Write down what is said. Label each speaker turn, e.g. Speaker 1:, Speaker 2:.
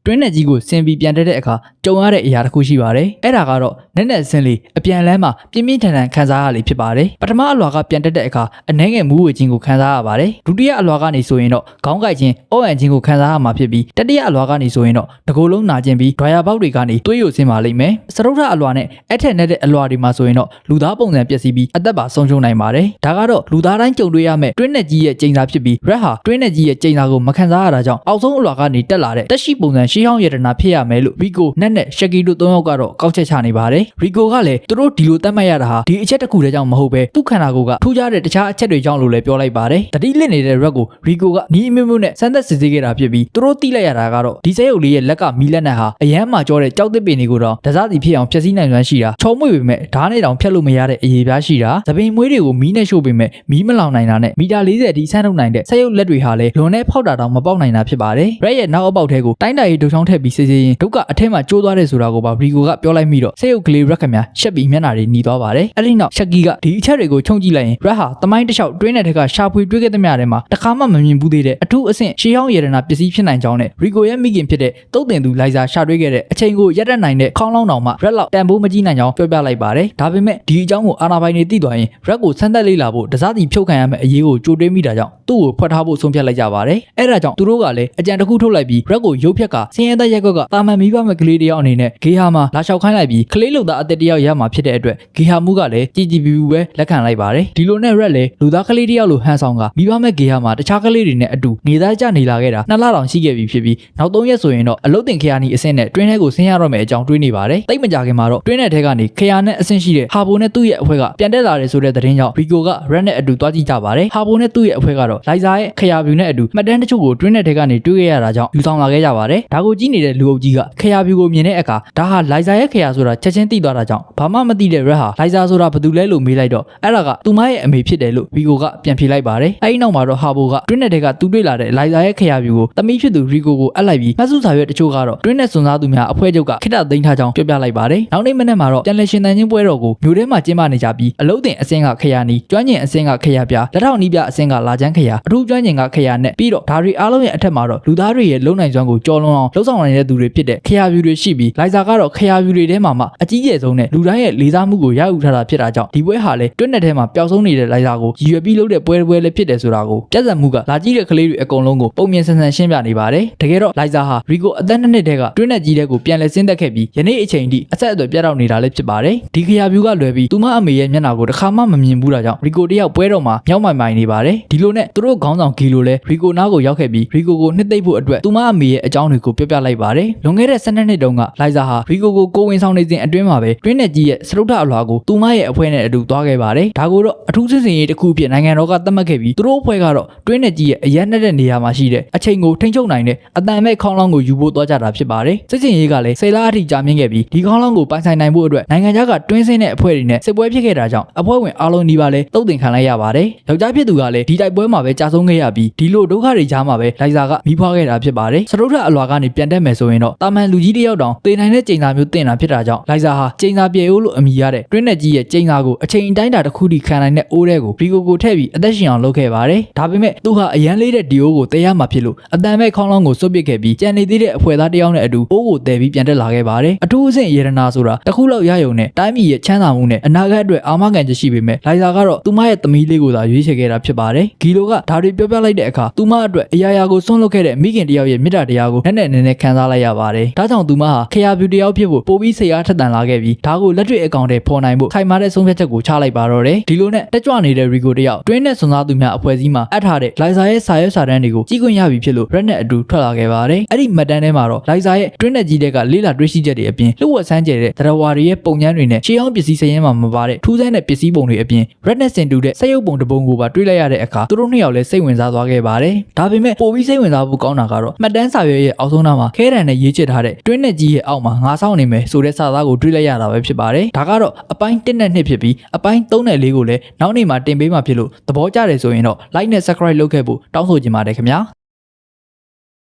Speaker 1: တွင်းနဲ့ကြီးကိုဆင်ပြီးပြန်တက်တဲ့အခါကြုံရတဲ့အရာတစ်ခုရှိပါတယ်အဲ့ဒါကတော့နက်နက်ဆင်းလေးအပြန်လန်းမှာပြင်းပြင်းထန်ထန်ခံစားရလေဖြစ်ပါတယ်ပထမအလွာကပြန်တက်တဲ့အခါအနှဲငယ်မူးဝေခြင်းကိုခံစားရပါတယ်ဒုတိယအလွာကနေဆိုရင်တော့ခေါင်းကိုက်ခြင်းအော့အန်ခြင်းကိုခံစားရမှာဖြစ်ပြီးတတိယအလွာကနေဆိုရင်တော့တကိုယ်လုံးနာကျင်ပြီးဒွါယာပေါက်တွေကနေသွေးယိုဆင်းပါလိမ့်မယ်စတုထအလွာနဲ့အထက်နဲ့တဲ့အလွာတွေမှာဆိုရင်တော့လူသားပုံစံပျက်စီးပြီးအသက်ပါဆုံးရှုံးနိုင်ပါတယ်ဒါကတော့လူသားတိုင်းကြုံတွေ့ရမယ့်တွင်းနဲ့ကြီးရဲ့ကျိန်စာဖြစ်ပြီး red ဟာတွင်းနဲ့ကြီးရဲ့ကျိန်စာကိုမခံစားရတာကြောင့်အောက်ဆုံးအလွာကနေတက်လာတဲ့တက်ရှိပုံစံရှေးဟောင်းရတနာဖြစ်ရမယ်လို့ Rico နဲ့ရှက်ကီတို့၃ယောက်ကတော့ကောက်ချက်ချနေပါတယ် Rico ကလည်းသူတို့ဒီလိုတတ်မှတ်ရတာဟာဒီအချက်တစ်ခုတည်းကြောင့်မဟုတ်ပဲသူ့ခန္ဓာကိုယ်ကထူးခြားတဲ့တခြားအချက်တွေကြောင့်လို့လည်းပြောလိုက်ပါတယ်တတိလစ်နေတဲ့ red ကို Rico ကနီးအမျိုးမျိုးနဲ့စမ်းသပ်စစ်ဆေးခဲ့တာဖြစ်ပြီးသူတို့သိလိုက်ရတာကတော့ဒီစဲရုပ်လေးရဲ့လက်ကမီလက်နက်ဟာအရန်မှကြောတဲ့ကြောက်တစ်ပင်တွေကိုတော့ဒဇစီဖြစ်အောင်ဖျက်ဆီးနိုင်စွမ်းရှိတာချုံမွေပေမဲ့ဓာတ်နဲ့တောင်ဖျက်လို့မရတဲ့အရေးပြားရှိတာသပင်မွေးတွေကိုမီးနဲ့ရှို့ပေမဲ့မီးမလောင်နိုင်တာနဲ့မီတာ40အထိဆန်းထုတ်နိုင်တဲ့စဲရုပ်လက်တွေဟာလည်းလွန်နဲ့ဖောက်တာတောင်မပေါက်နိုင်တာဖြစ်ပါတယ် red ရဲ့နောက်အပေါက်ထဲကိုတိုင်းတာရီဒုံချောင်းထည့်ပြီးစစ်ဆေးရင်ဒုက္ခအထက်မှာကျိုးသွားတယ်ဆိုတာကိုပါ Rico ကပြောလိုက်ပြီးတော့စဲရုပ်ကလေးရက်ခများရှက်ပြီးမျက်နှာတွေหนีသွားပါတယ်အဲ့ဒီနောက်ရှက်ကီကဒီအချက်တွေကိုခြုံကြည့်လိုက်ရင် red ဟာတမိုင်းတစ်လျှောက်တွင်းတဲ့ထက်ကရှာဖွေတွေ့ခဲ့သမျှထဲမှာတစ်ခါမှမမြင်ဘူးသေးတဲ့အထူးအဆင့်ရှေးဟောင်းရတနာပစ္စည်းဖြစ်နိုင်ကြောင်းနဲ့ Rico ရဲ့မိခင်ဖြစ်တဲ့တုတ်တင်သူလိုက်စာရှာတွေ့ခဲ့တဲ့အချိန်ကိုရက်တက်နိုင်တဲ့ခေါင်းလောင်းတောင်မှ red လောက်တန်ဖိုးမကြီးနိုင်ကြောင်းပြောပြလိုက်ပါတယ်ဒါပေမဲ့ဒီအကြောင်းကိုအာနာပိုင်တွေသိသွားရင် red ကိုဆန်းသက်လေးလာဖို့တစားစီဖြုတ်ခံရမယ့်အရေးကိုကြိုတွေးမိတာကြောင့်သူ့ကိုဖွက်ထားဖို့ဆုံးဖြတ်လိုက်ကြပါတယ်အဲ့ဒါကြောင့်သူတို့ကလည်းအကြံတစ်ခုထုတ်လိုက်ပြီး red ကိုရုပ်ဖြက်ကစင်းရဲတဲ့ရက်ကွက်ကတာမန်မိဘမဲ့ကလေးတယောက်အနေနဲ့ဂေဟာမှာလာလျှောက်ခိုင်းလိုက်ပြီးကလေးလူသားအသက်တယောက်ရမှာဖြစ်တဲ့အတွက်ဂေဟာမှုကလည်းကြည်ကြည်ပြူပြူပဲလက်ခံလိုက်ပါတယ်ဒီလိုနဲ့ red လည်းလူသားကလေးတယောက်လိုဟန်ဆောင်ကမိဘမဲ့ဂေဟာမှာတခြားကလေးတွေနဲ့အတူနေသားကြနေလာခဲ့တာ2လတောင်ရှိခဲ့ပြီဖြစ်ပြီးနောက်3ရက်ဆိုရင်တော့အလုတ်တင်ခရာနီအဆင့်နဲ့တွင်းထဲကိုဆင်းရတော့မယ်အကြောင်းတွေးနေပါတယ်တိတ်မကြခင်မှာတော့တွင်းထဲကနေခရာနဲ့အဆင့်ရှိတဲ့ဟာဘိုနဲ့သူ့ရဲ့အဖွဲကပြန်တက်လာတယ်ဆိုတဲ့သတင်းကြောင့် Rico က red နဲ့အတူတွားကြည့်ကြပါတယ်ဟာဘိုနဲ့သူ့ရဲ့အဖွဲကတော့လိုက်စာရဲ့ခရာဗျူနဲ့အတူမှတ်တမ်းတချို့ကိုတွင်းထဲကနေတွေးခဲ့ရတာကြောင့်ယူဆောင်လာခဲ့ကြပါတယ်ဒါကိုကြည့်နေတဲ့လူအုပ်ကြီးကခရာဗျူကိုမြင်တဲ့အခါဒါဟာလိုက်စာရဲ့ခရာဆိုတာချက်ချင်းသိသွားတာကြောင့်ဘာမှမသိတဲ့ red ဟာလိုက်စာဆိုတာဘာတူလဲလို့မေးလိုက်တော့အဲ့ဒါကသူမရဲ့အမေဖြစ်တယ်လို့ Rico ကပြန်ဖြေလိုက်ပါတယ်အဲ့ဒီနောက်မှာတော့ဟာဘိုကတွင်းထဲကသူတွေ့လာတဲ့လိုက်စာရဲ့ခရာဗျူကိုသမီးဖြစ်သူ Rico ကိုအပ်လိုက်ပြီးမှတ်စုစာရွက်တချို့ကတော့တွင်းနဲ့စွန်စားသူများအဖွဲ့ချုပ်ကခိတ္တသိမ်းထားကြောင်းပြောပြလိုက်ပါတယ်နောက်နေ့မနေ့မှာတော့ပြန်လည်ရှင်သန်ခြင်းပွဲတော်ကိုမြို့ထဲမှာကျင်းပနေကြပြီးအလုတ်တင်အစင်းကခရာနီကျွမ်းကျင်အစင်းကခရာပြလက်ထောက်နီးပြအစင်းကလာချမ်းခရာအထူးကျွမ်းကျင်ကခရာနဲ့ပြီးတော့ဒါတွေအားလုံးရဲ့အထက်မှာတော့လူသားတွေရဲ့လုံနိုင်စွမ်းကိုကြော်လွန်အောင်လှုပ်ဆောင်နိုင်တဲ့သူတွေဖြစ်တဲ့ခရာဗျူတွေရှိပြီးလိုက်စာကတော့ခရာဗျူတွေထဲမှာမှအကြီးကျယ်ဆုံးနဲ့လူတိုင်းရဲ့လေးစားမှုကိုရယူထားတာဖြစ်တာကြောင့်ဒီပွဲဟာလည်းတွင်းနဲ့ထဲမှာပျောက်ဆုံးနေတဲ့လိုက်စာကိုရည်ရွယ်ပြီးလုပ်တဲ့ပွဲလည်းဖြစ်တယ်ဆိုတာကိုပြဿနာမှုကလာကြည့်တဲ့ကလေးတွေအကုန်လုံးကိုပုံမြင်ဆန်ဆန်ရှင်းပြနေပါတယ်တကယ်တော့လိုက်စာဟာ Rico အသက်2နှစ်တည်းကတွင်းနဲ့ကြီးတဲ့ကိုပြန်လဲဆင်းသက်ခဲ့ပြီးယနေ့အချိန်ထိအဆက်အသွယ်ပြတ်တောက်နေတာလည်းဖြစ်ပါတယ်ဒီခရာဗျူကလွယ်ပြီးသူမအမေရဲ့မျက်နှာကိုတစ်ခါမှမမြင်ဘူးတာကြောင့် Rico တယောက်ပွဲတော်မှာမြောက်မိုင်မိုင်နေပါတယ်ဒီလိုနဲ့သူတို့ခေါင်းဆောင်ဂီလိုလဲ Rico နားကိုရောက်ခဲ့ပြီး Rico ကိုနှစ်သိမ့်ဖို့အတွက်သူမအမေရဲ့အကြောင်းတွေကိုပြောပြလိုက်ပါတယ်လွန်ခဲ့တဲ့12နှစ်တုန်းကလိုက်စာဟာ Rico ကိုကိုဝင်ဆောင်နေစဉ်အတွင်းမှာပဲတွင်းနဲ့ကြီးရဲ့စတုထအလွာကိုသူမရဲ့အဖွဲ့နဲ့အတူသွားခဲ့ပါတယ်ဒါကိုတော့အထူးစစ်စင်ရေးတစ်ခုဖြစ်နိုင်ငံတော်ကသတ်မှတ်ခဲ့ပြီးသူတို့အဖွဲ့ကတော့တွင်းနဲ့ကြီးရဲ့အရက်နဲ့တဲ့နေရာမှာရှိတဲ့အချိန်ကိုထိန်းချုပ်နိုင်တဲ့အတန်မဲ့ခေါင်းလောင်းကိုယူဖို့သွားကြတာဖြစ်ပါတယ်စစ်စင်ရေးကလည်း10လအထိကြာမြင့်ခဲ့ပြီးဒီခေါင်းလောင်းကိုပိုင်ဆိုင်နိုင်ဖို့အတွက်နိုင်ငံခြားကတွင်းစင်းတဲ့အဖွဲ့တွေနဲ့စစ်ပွဲဖြစ်ခဲ့တာကြောင့်အဖွဲ့ဝင်အားလုံးဒီပါလဲတုတ်တင်ခံလိုက်ရပါတယ်ယောက်ျားဖြစ်သူကလည်းဒီတိုက်ပွဲမှာပဲကြာဆုံးခဲ့ရပြီးဒီလိုဒုက္ခတွေကြားမှာပဲလိုက်စာကမိဖွားခဲ့တာဖြစ်ပါတယ်စတုထအလွာကနေပြန်တက်မယ်ဆိုရင်တော့တာမန်လူကြီးတယောက်တောင်သေနိုင်တဲ့ကျိန်စာမျိုးတင်တာဖြစ်တာကြောင့်လိုက်စာဟာကျိန်စာပြေအိုးလို့အမည်ရတဲ့တွင်းနဲ့ကြီးရဲ့ကျိန်စာကိုအချိန်တိုင်းတာတစ်ခုထိခံနိုင်တဲ့အိုးတွေကို Rico ကိုထည့်ပြီးအသက်ရှင်အောင်လုပ်ခဲ့ပါတယ်ဒါပေမဲ့သူဟာအရန်လေးတဲ့ဒီအိုးကိုတဲရမှာဖြစ်လို့အတန်မဲ့ခေါင်းလောင်းကိုစွတ်ပစ်ခဲ့ပြီးကြံနေသေးတဲ့အဖွဲ့သားတယောက်နဲ့အတူအိုးကိုတဲပြီးပြန်တက်လာခဲ့ပါတယ်အထူးအဆင့်ရေရနာဆိုတာတစ်ခုလောက်ရယုံနဲ့တိုင်းပြည်ရဲ့ချမ်းသာမှုနဲ့အနာဂတ်အတွက်အာမခံချက်ရှိပေမဲ့လိုက်စာကတော့သူမရဲ့သမီးလေးကိုသာရွေးချယ်ခဲ့တာဖြစ်ပါတယ်ဂီလိုကဒါတွေပြောပြလိုက်တဲ့အခါသူမအတွက်အရာရာကိုစွန့်လွတ်ခဲ့တဲ့မိခင်တယောက်ရဲ့မေတ္တာတရားကိုနဲ့နဲ့ခံစားလိုက်ရပါတယ်ဒါကြောင့်သူမဟာခရာဗျူတယောက်ဖြစ်ဖို့ပိုပြီးစိတ်အားထက်သန်လာခဲ့ပြီးဒါကိုလက်တွေ့အကောင့်ထဲပေါ်နိုင်ဖို့ခိုင်မာတဲ့ဆုံးဖြတ်ချက်ကိုချလိုက်ပါတော့တယ်ဒီလိုနဲ့တက်ကြွနေတဲ့ Rico တယောက်တွင်းနဲ့စွန်စားသူများအဖွဲ့အစည်းမှာအပ်ထားတဲ့လိုက်စာရဲ့စာရွက်စာတမ်းတွေကိုကြီးခွင့်ရပြီဖြစ်လို့ red နဲ့အတူထွက်လာခဲ့ပါတယ်အဲ့ဒီမှတ်တမ်းထဲမှာတော့လိုက်စာရဲ့တွင်းနဲ့ကြီးတဲ့ကလေးလာတွေ့ရှိချက်တွေအပြင်လှုပ်ဝက်ဆန်းကျဲတဲ့သရဝါတွေရဲ့ပုံညမ်းတွေနဲ့ရှေးအောင်ပစ္စည်းစရင်မှာမပါတဲ့ထူးဆန်းတဲ့ပစ္စည်းပုံတွေအပြင် red နဲ့စင်တူတဲ့စက်ရုပ်ပုံတစ်ပုံကိုပါတွေ့လိုက်ရတဲ့အခါသူတို့နှစ်ယောက်လည်းစိတ်ဝင်စားသွားခဲ့ပါတယ်ဒါပေမဲ့ပိုပြီးစိတ်ဝင်စားဖို့ကောင်းတာကတော့မှတ်တမ်းစာရွက်ရဲ့အောက်ဆုံးနားမှာခဲတံနဲ့ရေးချစ်ထားတဲ့တွင်းနဲ့ကြီးရဲ့အောက်မှာငါဆောင်နေမယ်ဆိုတဲ့စာသားကိုတွေ့လိုက်ရတာပဲဖြစ်ပါတယ်ဒါကတော့အပိုင်း1နဲ့2ဖြစ်ပြီးအပိုင်း3နဲ့4ကိုလည်းနောက်နေ့မှာတင်ပေးမှာဖြစ်လို့သဘောကျတယ်ဆိုရင်တော့ like နဲ့ subscribe လုပ်ခဲ့ဖို့တောင်းဆိုချင်ပါတယ်ခင်ဗျာ